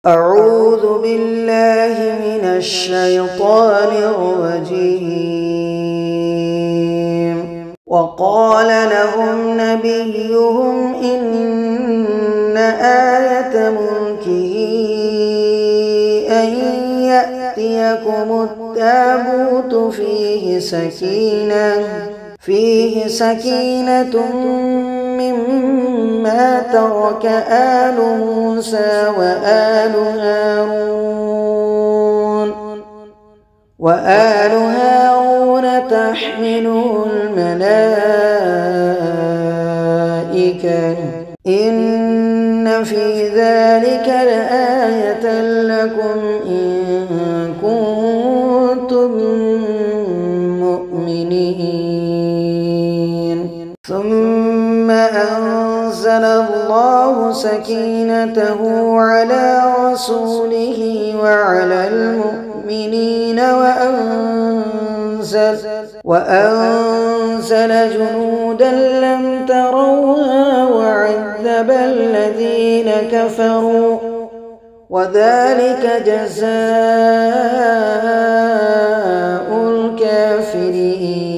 أعوذ بالله من الشيطان الرجيم. وقال لهم نبيهم إن آية ملكه أن يأتيكم التابوت فيه سكينة مما ترك آل موسى وآل هارون تحمله الملائكة إن في ذلك لآية لكم إن كنتم مؤمنين. ثم أنزل الله سكينته على رسوله وعلى المؤمنين وأنزل جنودا لم تروها وعذب الذين كفروا وذلك جزاء الكافرين.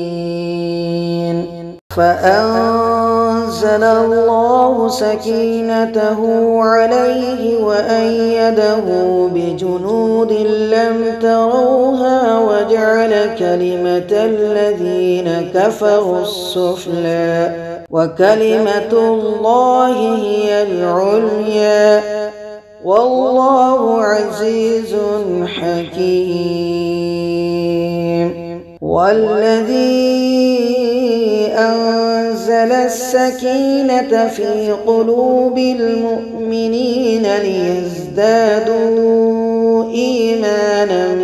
فأنزل الله سكينته عليه وأيده بجنود لم تروها وجعل كلمة الذين كفروا السفلى وكلمة الله هي العليا والله عزيز حكيم. والذي أنزل السكينة في قلوب المؤمنين ليزدادوا إيمانا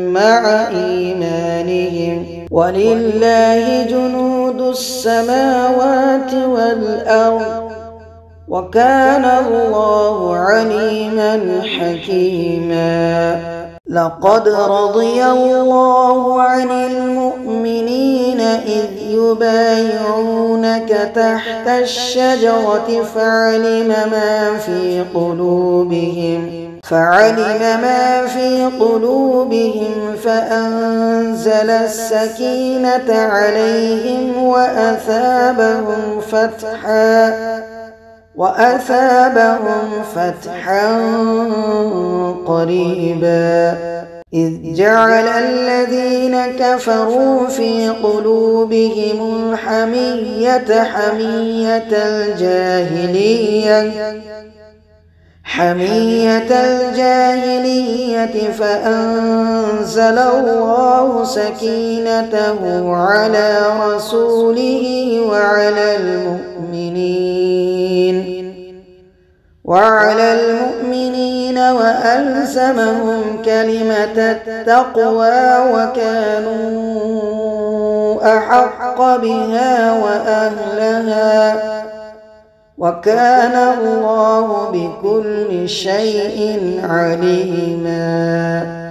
مع إيمانهم ولله جنود السماوات والأرض وكان الله عليما حكيما. لقد رضي الله عن المؤمنين إذ يبايعونك تحت الشجرة فعلم ما في قلوبهم فأنزل السكينة عليهم وأثابهم فتحا قريبا. إذ جعل الذين كفروا في قلوبهم الحمية حمية الجاهلية فأنزل الله سكينته على رسوله وعلى المؤمنين وألزمهم كلمة التقوى وكانوا أحق بها وأهلها وكان الله بكل شيء عليما.